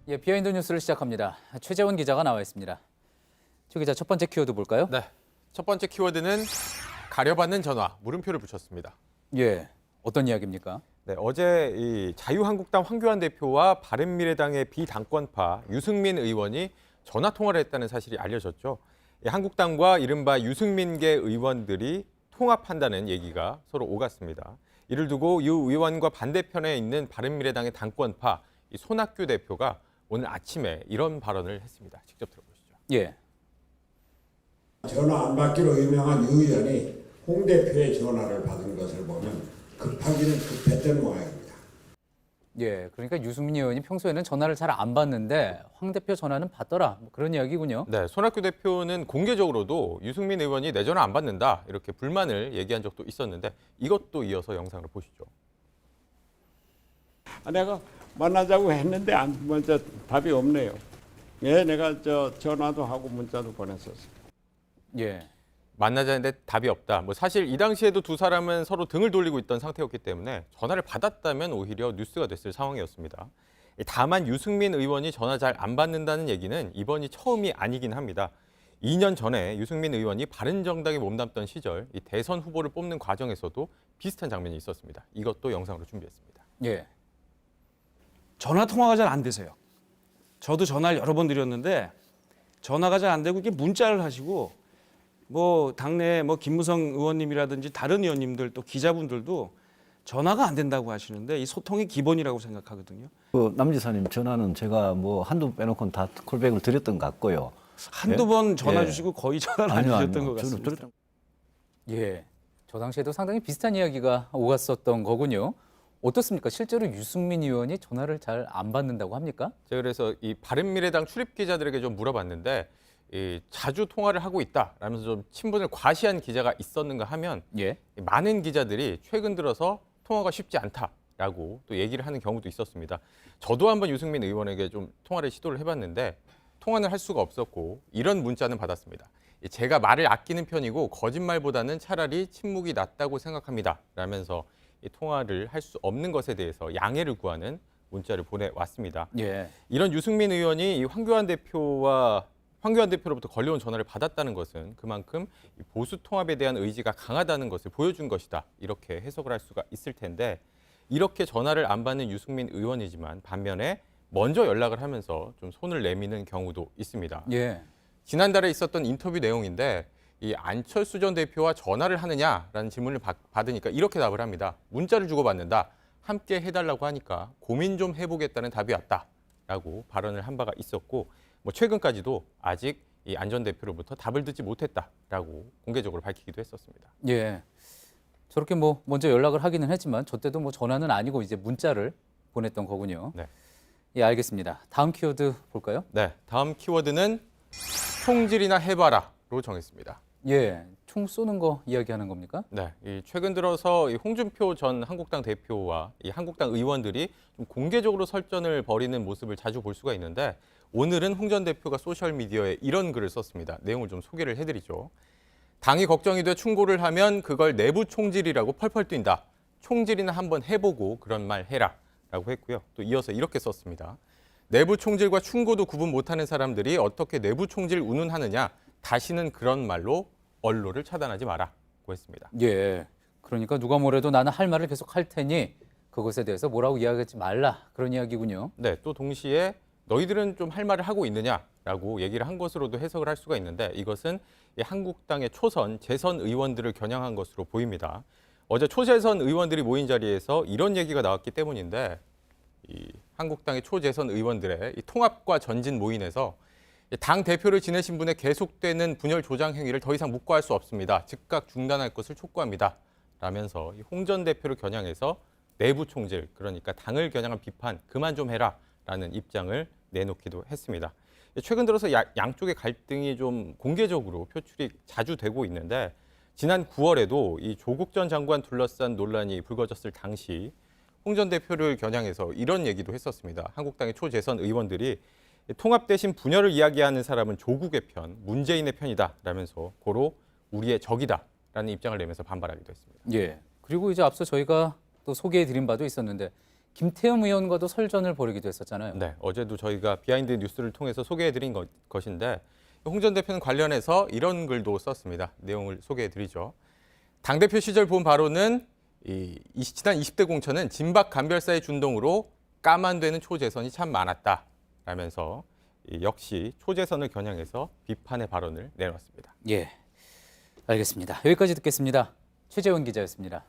예, 비하인드 뉴스를 시작합니다. 최재원 기자가 나와 있습니다. 최 기자, 첫 번째 키워드 볼까요? 네, 첫 번째 키워드는 가려받는 전화, 물음표를 붙였습니다. 예, 어떤 이야기입니까? 네, 어제 이 자유한국당 황교안 대표와 바른미래당의 비당권파 유승민 의원이 전화 통화를 했다는 사실이 알려졌죠. 한국당과 이른바 유승민계 의원들이 통합한다는 얘기가 서로 오갔습니다. 이를 두고 유 의원과 반대편에 있는 바른미래당의 당권파 손학규 대표가 오늘 아침에 이런 발언을 했습니다. 직접 들어보시죠. 예. 전화 안 받기로 유명한 유 의원이 홍 대표의 전화를 받은 것을 보면 급하기는 급했던 모양입니다. 예, 그러니까 유승민 의원이 평소에는 전화를 잘 안 받는데 황 대표 전화는 받더라. 뭐 그런 이야기군요. 네, 손학규 대표는 공개적으로도 유승민 의원이 내 전화 안 받는다 이렇게 불만을 얘기한 적도 있었는데 이것도 이어서 영상을 보시죠. 내가 만나자고 했는데 먼저 답이 없네요. 예, 내가 전화도 하고 문자도 보냈었어요. 예. 만나자는데 답이 없다. 사실 이 당시에도 두 사람은 서로 등을 돌리고 있던 상태였기 때문에 전화를 받았다면 오히려 뉴스가 됐을 상황이었습니다. 다만 유승민 의원이 전화 잘 안 받는다는 얘기는 이번이 처음이 아니긴 합니다. 2년 전에 유승민 의원이 바른정당에 몸담던 시절 이 대선 후보를 뽑는 과정에서도 비슷한 장면이 있었습니다. 이것도 영상으로 준비했습니다. 예. 전화 통화가 잘 안 되세요. 저도 전화를 여러 번 드렸는데 전화가 잘 안 되고 이게 문자를 하시고 당내 김무성 의원님이라든지 다른 의원님들 또 기자분들도 전화가 안 된다고 하시는데 이 소통의 기본이라고 생각하거든요. 남 지사님 전화는 제가 한두 번 빼놓고는 다 콜백을 드렸던 것 같고요. 한두 번 전화 주시고 거의 전화를 안 주셨던 것 저는 같습니다. 예. 저 당시에도 상당히 비슷한 이야기가 오갔었던 거군요. 어떻습니까? 실제로 유승민 의원이 전화를 잘 안 받는다고 합니까? 제가 그래서 이 바른미래당 출입 기자들에게 좀 물어봤는데 자주 통화를 하고 있다라면서 좀 친분을 과시한 기자가 있었는가 하면 예. 많은 기자들이 최근 들어서 통화가 쉽지 않다라고 또 얘기를 하는 경우도 있었습니다. 저도 한번 유승민 의원에게 좀 통화를 시도를 해봤는데 통화는 할 수가 없었고 이런 문자는 받았습니다. 제가 말을 아끼는 편이고 거짓말보다는 차라리 침묵이 낫다고 생각합니다. 라면서 이 통화를 할 수 없는 것에 대해서 양해를 구하는 문자를 보내왔습니다. 예. 이런 유승민 의원이 이 황교안 대표로부터 걸려온 전화를 받았다는 것은 그만큼 보수 통합에 대한 의지가 강하다는 것을 보여준 것이다. 이렇게 해석을 할 수가 있을 텐데 이렇게 전화를 안 받는 유승민 의원이지만 반면에 먼저 연락을 하면서 좀 손을 내미는 경우도 있습니다. 예. 지난달에 있었던 인터뷰 내용인데 이 안철수 전 대표와 전화를 하느냐라는 질문을 받으니까 이렇게 답을 합니다. 문자를 주고받는다. 함께 해달라고 하니까 고민 좀 해보겠다는 답이 왔다라고 발언을 한 바가 있었고 최근까지도 아직 이 안 전 대표로부터 답을 듣지 못했다라고 공개적으로 밝히기도 했었습니다. 예. 저렇게 먼저 연락을 하기는 했지만 저 때도 전화는 아니고 이제 문자를 보냈던 거군요. 네. 예, 알겠습니다. 다음 키워드 볼까요? 네, 다음 키워드는 총질이나 해봐라로 정했습니다. 예. 총 쏘는 거 이야기하는 겁니까? 네, 최근 들어서 홍준표 전 한국당 대표와 이 한국당 의원들이 좀 공개적으로 설전을 벌이는 모습을 자주 볼 수가 있는데 오늘은 홍 전 대표가 소셜미디어에 이런 글을 썼습니다. 내용을 좀 소개를 해드리죠. 당이 걱정이 돼 충고를 하면 그걸 내부 총질이라고 펄펄 뛴다. 총질이나 한번 해보고 그런 말 해라 라고 했고요. 또 이어서 이렇게 썼습니다. 내부 총질과 충고도 구분 못하는 사람들이 어떻게 내부 총질 운운하느냐. 다시는 그런 말로 언론을 차단하지 마라고 했습니다. 예. 그러니까 누가 뭐래도 나는 할 말을 계속 할 테니 그것에 대해서 뭐라고 이야기하지 말라. 그런 이야기군요. 네, 또 동시에 너희들은 좀 할 말을 하고 있느냐라고 얘기를 한 것으로도 해석을 할 수가 있는데 이것은 한국당의 초선, 재선 의원들을 겨냥한 것으로 보입니다. 어제 초재선 의원들이 모인 자리에서 이런 얘기가 나왔기 때문인데 이 한국당의 초재선 의원들의 이 통합과 전진 모임에서 당 대표를 지내신 분의 계속되는 분열 조장 행위를 더 이상 묵과할 수 없습니다. 즉각 중단할 것을 촉구합니다. 라면서 홍 전 대표를 겨냥해서 내부 총질, 그러니까 당을 겨냥한 비판 그만 좀 해라라는 입장을 내놓기도 했습니다. 최근 들어서 양쪽의 갈등이 좀 공개적으로 표출이 자주 되고 있는데 지난 9월에도 이 조국 전 장관 둘러싼 논란이 불거졌을 당시 홍 전 대표를 겨냥해서 이런 얘기도 했었습니다. 한국당의 초재선 의원들이 통합 대신 분열을 이야기하는 사람은 조국의 편, 문재인의 편이다라면서 고로 우리의 적이다라는 입장을 내면서 반발하기도 했습니다. 예. 그리고 이제 앞서 저희가 또 소개해드린 바도 있었는데 김태흠 의원과도 설전을 벌이기도 했었잖아요. 네, 어제도 저희가 비하인드 뉴스를 통해서 소개해드린 것인데 홍 전 대표는 관련해서 이런 글도 썼습니다. 내용을 소개해드리죠. 당대표 시절 본 바로는 지난 20대 공천은 진박 간별사의 준동으로 까만되는 초재선이 참 많았다 라면서 역시 초재선을 겨냥해서 비판의 발언을 내놨습니다. 예, 알겠습니다. 여기까지 듣겠습니다. 최재원 기자였습니다.